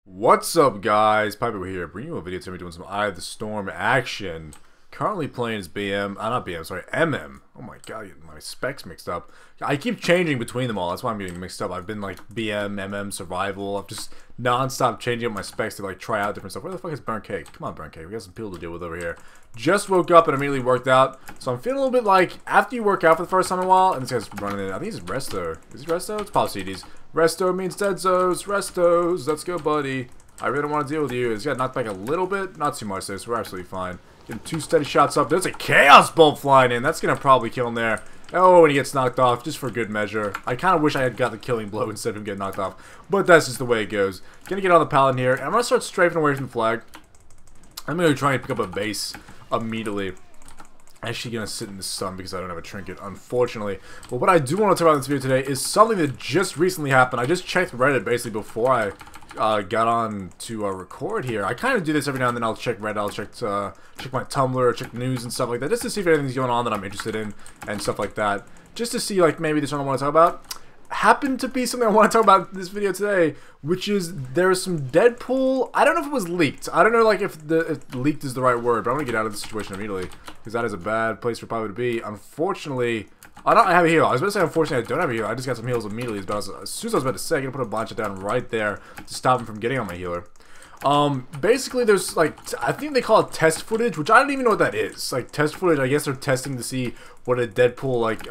What's up, guys? Pypo here, bringing you a video today doing some Eye of the Storm action. Currently playing as not BM, sorry, MM. Oh my god, my specs mixed up. I keep changing between them all, that's why I'm getting mixed up. I've been like BM, MM, Survival. I've just non-stop changing up my specs to like try out different stuff. Where the fuck is Burnt Cake? Come on, Burnt Cake, we got some people to deal with over here. Just woke up and immediately worked out, so I'm feeling a little bit like, after you work out for the first time in a while, and this guy's running in, I think it's Resto. Is it Resto? It's Pop CDs. Resto means Deadzos, Restos, let's go, buddy. I really don't want to deal with you. He's got knocked back a little bit, not too much, so we're absolutely fine. Getting two steady shots up. There's a Chaos Bolt flying in. That's going to probably kill him there. Oh, and he gets knocked off, just for good measure. I kind of wish I had got the killing blow instead of him getting knocked off. But that's just the way it goes. Gonna get on the Paladin here, and I'm going to start strafing away from the flag. I'm going to try and pick up a base immediately. Actually gonna sit in the sun because I don't have a trinket, unfortunately. But what I do want to talk about in this video today is something that just recently happened. I just checked Reddit basically before I got on to record here. I kind of do this every now and then. I'll check Reddit, I'll check my Tumblr, check news and stuff like that, just to see if anything's going on that I'm interested in and stuff like that. Just to see like maybe there's something I want to talk about. Happened to be something I want to talk about in this video today, which is there's some Deadpool. I don't know if it was leaked. I don't know like if leaked is the right word, but I'm gonna get out of the situation immediately because that is a bad place for Pypo to be. Unfortunately, I don't have a heal. I was about to say unfortunately I don't have a heal. I just got some heals immediately. As soon as I was about to say, I'm gonna put a bunch down right there to stop him from getting on my healer. Basically there's like, I think they call it test footage, which I don't even know what that is. Like test footage, I guess they're testing to see what a Deadpool like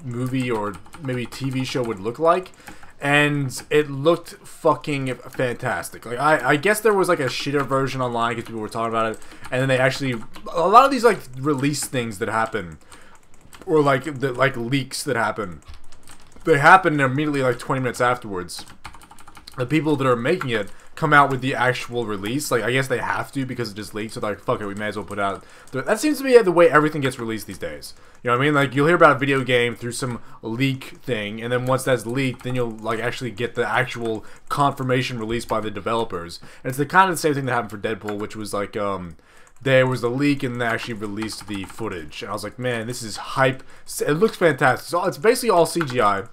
movie or maybe TV show would look like. And it looked fucking fantastic. Like I guess there was like a shitter version online because people were talking about it. And then they actually, a lot of these like release things that happen, or like leaks that happen, they happen immediately like 20 minutes afterwards. The people that are making it come out with the actual release. Like I guess they have to because it just leaked, so they're like, fuck it, we may as well put out. That seems to be the way everything gets released these days. You know what I mean? Like you'll hear about a video game through some leak thing, and then once that's leaked, then you'll like actually get the actual confirmation released by the developers. And it's the kind of the same thing that happened for Deadpool, which was like there was a leak and they actually released the footage, and I was like, man, this is hype. It looks fantastic. So it's basically all CGI.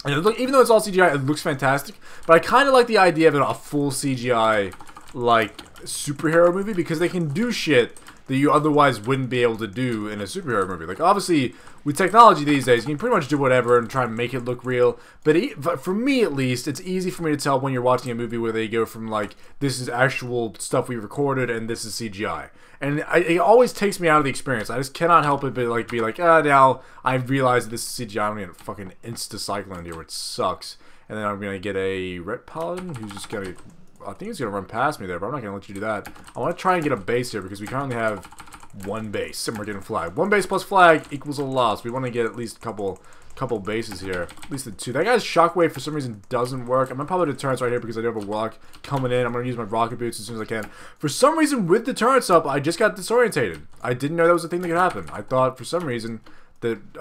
And even though it's all CGI, it looks fantastic. But I kind of like the idea of it a full CGI, like, superhero movie, because they can do shit that you otherwise wouldn't be able to do in a superhero movie. Like, obviously, with technology these days, you can pretty much do whatever and try and make it look real. But for me, at least, it's easy for me to tell when you're watching a movie where they go from, like, this is actual stuff we recorded and this is CGI. And it always takes me out of the experience. I just cannot help it but be like, now I realize this is CGI. I'm gonna fucking insta-cycle in here, which sucks. And then I'm gonna get a Red Paladin who's just gonna, I think he's gonna run past me there, but I'm not gonna let you do that. I want to try and get a base here because we currently have one base and we're getting flag. One base plus flag equals a loss. We want to get at least a couple bases here, at least the two. That guy's shockwave for some reason doesn't work. I'm gonna probably deterrence right here because I do have a warlock coming in. I'm gonna use my rocket boots as soon as I can. For some reason, with deterrence up, I just got disorientated. I didn't know that was a thing that could happen. I thought for some reason that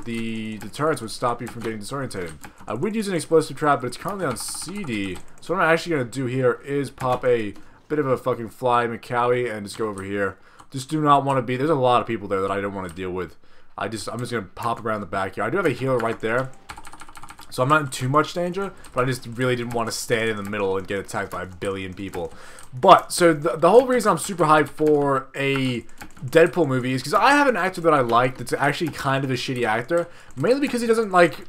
the deterrence would stop you from getting disorientated. I would use an explosive trap, but it's currently on CD. So what I'm actually gonna do here is pop a bit of a fucking fly McCowie and just go over here. Just do not want to be. There's a lot of people there that I don't want to deal with. I'm just gonna pop around the back here. I do have a healer right there, so I'm not in too much danger, but I just really didn't want to stand in the middle and get attacked by a billion people. But so the whole reason I'm super hyped for a Deadpool movie is because I have an actor that I like that's actually kind of a shitty actor, mainly because he doesn't like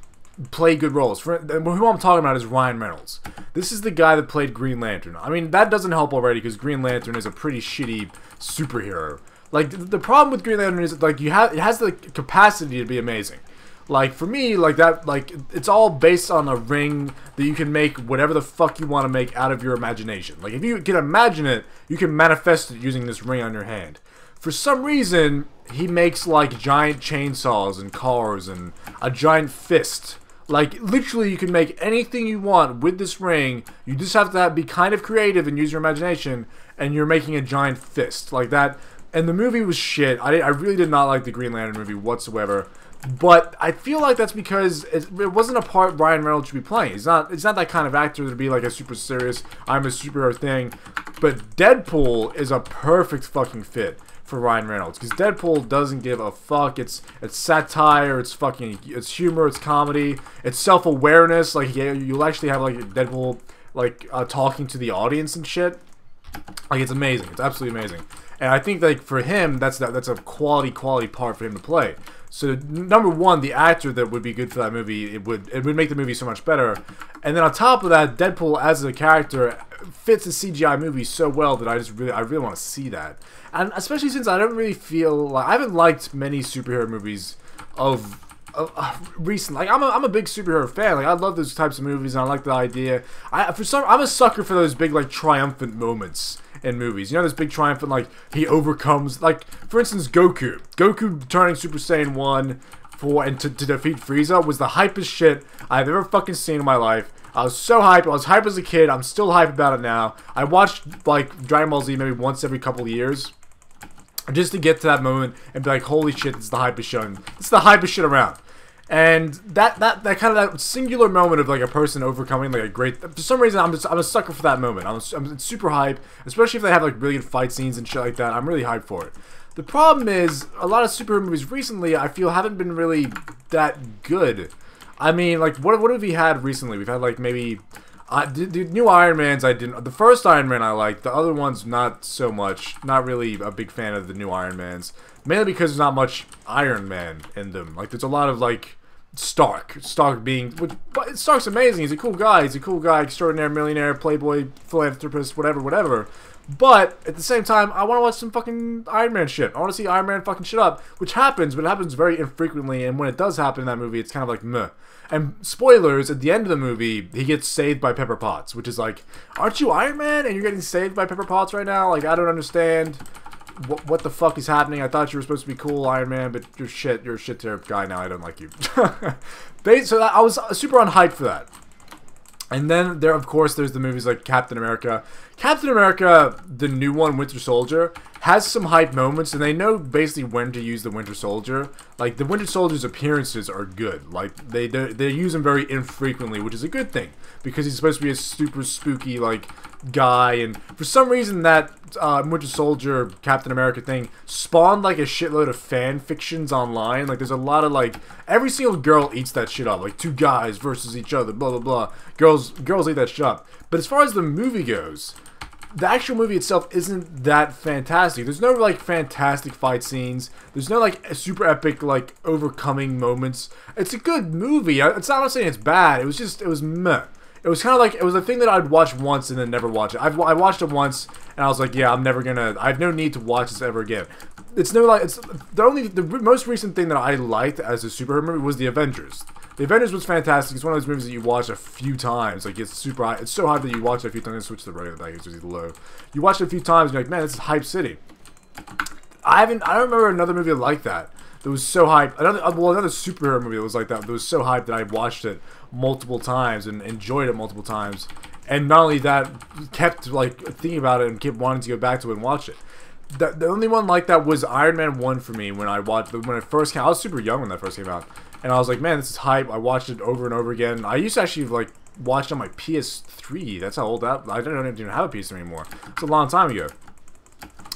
play good roles. Who I'm talking about is Ryan Reynolds. This is the guy that played Green Lantern. I mean, that doesn't help already because Green Lantern is a pretty shitty superhero. Like, the problem with Green Lantern is, like, it has the capacity to be amazing. Like, for me, like, that, like, it's all based on a ring that you can make whatever the fuck you want to make out of your imagination. Like, if you can imagine it, you can manifest it using this ring on your hand. For some reason, he makes, like, giant chainsaws and cars and a giant fist. Like, literally, you can make anything you want with this ring. You just have to be kind of creative and use your imagination, and you're making a giant fist. Like that. And the movie was shit. I really did not like the Green Lantern movie whatsoever. But I feel like that's because it wasn't a part Ryan Reynolds should be playing. It's not that kind of actor to be like a super serious, I'm a superhero thing. But Deadpool is a perfect fucking fit for Ryan Reynolds, because Deadpool doesn't give a fuck. It's satire, it's humor, it's comedy, it's self-awareness. Like, yeah, you'll actually have like Deadpool like talking to the audience and shit. Like, it's amazing. It's absolutely amazing. And I think, like, for him, that's a quality part for him to play. So, number one, the actor that would be good for that movie, it would make the movie so much better. And then on top of that, Deadpool as a character fits a CGI movie so well that I really want to see that. And especially since I don't really feel like, I haven't liked many superhero movies of recent. Like, I'm a big superhero fan. Like, I love those types of movies, and I like the idea. I'm a sucker for those big, like, triumphant moments in movies. You know, this big triumphant, like, he overcomes, like, for instance, Goku turning Super Saiyan 1 to defeat Frieza was the hypest shit I've ever fucking seen in my life. I was so hyped. I was hyped as a kid. I'm still hyped about it now. I watched, like, Dragon Ball Z maybe once every couple of years, just to get to that moment and be like, holy shit, this is the hypest shit. It's the hypest shit around. And that kind of that singular moment of, like, a person overcoming, like, a great, for some reason I'm a sucker for that moment. I'm super hyped, especially if they have, like, really good fight scenes and shit like that. I'm really hyped for it. The problem is, a lot of superhero movies recently, I feel, haven't been really that good. I mean, like, what have we had recently? We've had, like, maybe the new Iron Mans I didn't. The first Iron Man I liked. The other ones not so much. Not really a big fan of the new Iron Mans. Mainly because there's not much Iron Man in them. Like, there's a lot of, like, Stark being, but Stark's amazing. He's a cool guy. Extraordinary millionaire, playboy, philanthropist, whatever. But at the same time, I want to watch some fucking Iron Man shit. I want to see Iron Man fucking shit up, which happens, but it happens very infrequently. And when it does happen in that movie, it's kind of like meh. And spoilers, at the end of the movie, he gets saved by Pepper Potts, which is like, aren't you Iron Man and you're getting saved by Pepper Potts right now? Like, I don't understand what the fuck is happening. I thought you were supposed to be cool, Iron Man, but you're shit. You're a shit tier guy now. I don't like you. So I was super unhyped for that. And then there, of course, there's the movies like Captain America. Captain America, the new one, Winter Soldier, has some hype moments, and they know basically when to use the Winter Soldier. Like, the Winter Soldier's appearances are good. Like, they use him very infrequently, which is a good thing, because he's supposed to be a super spooky, like, guy, and for some reason that Winter Soldier Captain America thing spawned like a shitload of fan fictions online. Like, there's a lot of, like, every single girl eats that shit up, like, two guys versus each other, blah blah blah. Girls eat that shit up. But as far as the movie goes, the actual movie itself isn't that fantastic. There's no, like, fantastic fight scenes. There's no, like, super epic, like, overcoming moments. It's a good movie. It's not, I'm not saying it's bad. It was meh. It was kind of like, it was a thing that I'd watch once and then never watch it. I watched it once, and I was like, yeah, I have no need to watch this ever again. It's the most recent thing that I liked as a superhero movie was The Avengers. The Avengers was fantastic. It's one of those movies that you watch a few times. Like, it's super high. It's so high that you watch it a few times. Switch to the regular back, it's just low. You watch it a few times, and you're like, man, this is Hype City. I don't remember another movie like that. That was so hyped. Another superhero movie that was like that. That was so hyped that I watched it multiple times and enjoyed it multiple times. And not only that, kept, like, thinking about it and kept wanting to go back to it and watch it. The only one like that was Iron Man 1 for me when it first came out. I was super young when that first came out. And I was like, man, this is hype. I watched it over and over again. I used to actually, like, watch it on my PS3. That's how old that... I don't even have a PS3 anymore. It's a long time ago.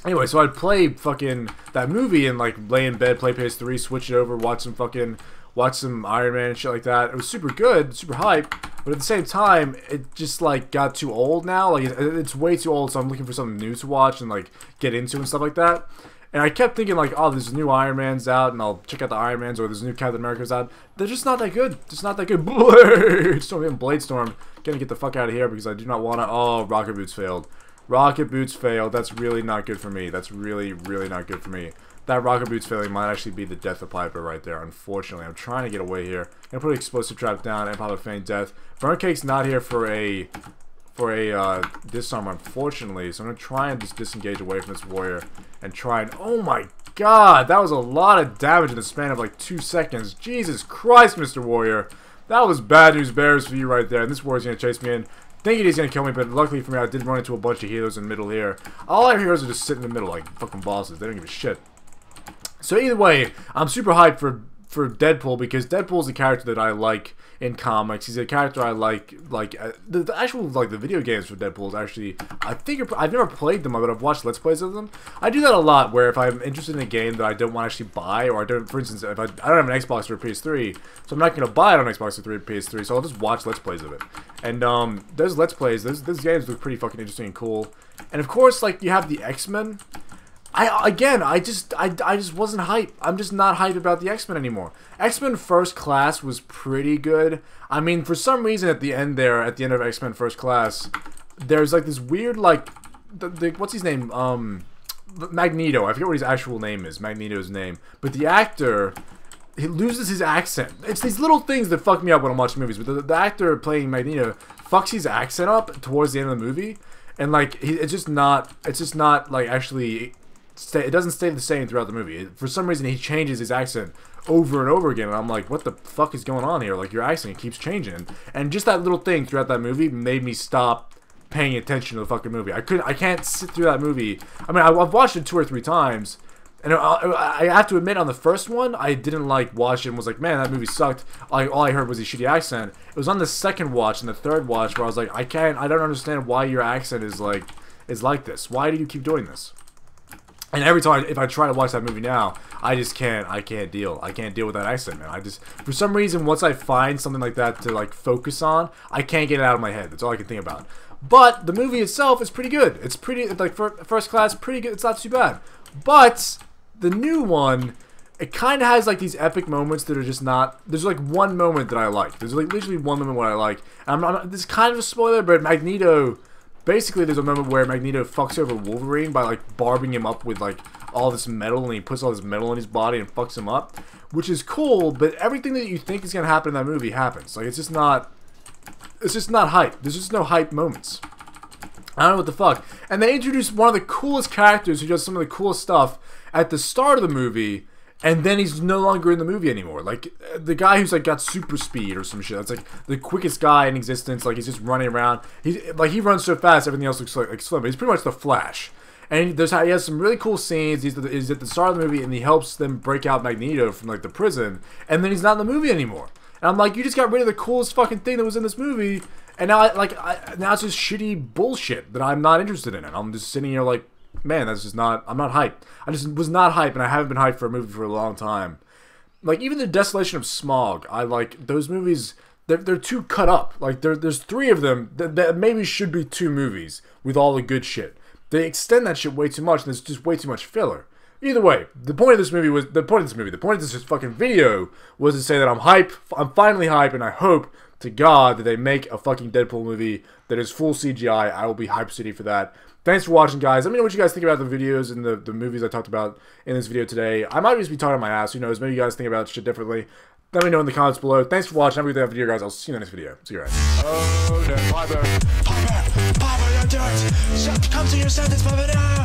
Anyway, so I'd play fucking that movie and, like, lay in bed, play PS3, switch it over, watch some Iron Man and shit like that. It was super good, super hype, but at the same time, it just, like, got too old now. Like, it's way too old, so I'm looking for something new to watch and, like, get into and stuff like that. And I kept thinking, like, oh, there's new Iron Man's out, and I'll check out the Iron Man's, or there's new Captain America's out. They're just not that good. Just not that good. Storm getting Blade Storm. Gonna get the fuck out of here because I do not want to. Oh, Rocket Boots failed. Rocket Boots failed. That's really not good for me. That's really, really not good for me. That Rocket Boots failing might actually be the death of Pypo right there, unfortunately. I'm trying to get away here. I'm gonna put an explosive trap down and probably feign death. Burn Cake's not here for a disarm, unfortunately, so I'm gonna try and just disengage away from this warrior and try and... Oh my god, that was a lot of damage in the span of like 2 seconds. Jesus Christ, Mr. Warrior. That was bad news bears for you right there, and this warrior's gonna chase me in. Thinking he's gonna kill me, but luckily for me, I did run into a bunch of healers in the middle here. All our heroes are just sitting in the middle like fucking bosses. They don't give a shit. So either way, I'm super hyped for for Deadpool because Deadpool's a character that I like in comics. He's a character I like the actual like the video games for Deadpool is actually I've never played them, but I've watched Let's Plays of them. I do that a lot where if I'm interested in a game that I don't want to actually buy, or I don't, for instance, if I don't have an Xbox or a PS3, so I'm not going to buy it on Xbox or PS3, so I'll just watch Let's Plays of it. And those Let's Plays, those games look pretty fucking interesting and cool. And of course, like you have the X-Men. I just wasn't hyped. I'm just not hyped about the X-Men anymore. X-Men First Class was pretty good. I mean, for some reason at the end there, at the end of X-Men First Class, there's like this weird like, what's his name? Magneto. I forget what his actual name is. Magneto's name. But the actor, he loses his accent. It's these little things that fuck me up when I'm watching movies. But the actor playing Magneto fucks his accent up towards the end of the movie, and like it's just not like actually. It doesn't stay the same throughout the movie. For some reason, he changes his accent over and over again, and I'm like, what the fuck is going on here? Like, your accent keeps changing. And just that little thing throughout that movie made me stop paying attention to the fucking movie. I can't sit through that movie. I mean, I've watched it 2 or 3 times, and I have to admit, on the first one, I didn't like watch it and was like, man, that movie sucked. All I heard was his shitty accent. It was on the second watch and the third watch where I was like, I don't understand why your accent is like this. Why do you keep doing this? And every time, if I try to watch that movie now, I can't deal with that accent, man. For some reason, once I find something like that to, like, focus on, I can't get it out of my head. That's all I can think about. But the movie itself is pretty good. It's pretty, like, First Class, pretty good. It's not too bad. But the new one, it kind of has, like, these epic moments that are just not, there's, like, one moment that I like. There's, like, literally one moment what I like. And this is kind of a spoiler, but Magneto... Basically, there's a moment where Magneto fucks over Wolverine by, like, barbing him up with, like, all this metal, and he puts all this metal in his body and fucks him up, which is cool, but everything that you think is going to happen in that movie happens. Like, it's just not hype. There's just no hype moments. I don't know what the fuck. And they introduced one of the coolest characters who does some of the coolest stuff at the start of the movie, and then he's no longer in the movie anymore. Like, the guy who's, like, got super speed or some shit. That's, like, the quickest guy in existence. Like, he's just running around. He runs so fast, everything else looks like slow. But he's pretty much the Flash. And he has some really cool scenes. He's at the start of the movie, and he helps them break out Magneto from, like, the prison. And then he's not in the movie anymore. And I'm like, you just got rid of the coolest fucking thing that was in this movie. And now, now it's just shitty bullshit that I'm not interested in. And I'm just sitting here like, man, that's just not, I'm not hyped. I just was not hyped, and I haven't been hyped for a movie for a long time. Like, even the Desolation of Smog, I like, those movies, they're too cut up. Like, there's 3 of them that maybe should be 2 movies with all the good shit. They extend that shit way too much, and there's just way too much filler. Either way, the point of this fucking video was to say that I'm hype, I'm finally hype, and I hope to God that they make a fucking Deadpool movie that is full CGI. I will be hype city for that. Thanks for watching, guys. Let me know what you guys think about the videos and the movies I talked about in this video today. I might just be talking my ass. Who knows? Maybe you guys think about shit differently. Let me know in the comments below. Thanks for watching. Have a good day, video, guys. I'll see you in the next video. See you guys. Oh, no. Pypo, you're dead. Come to your senses, Pypo.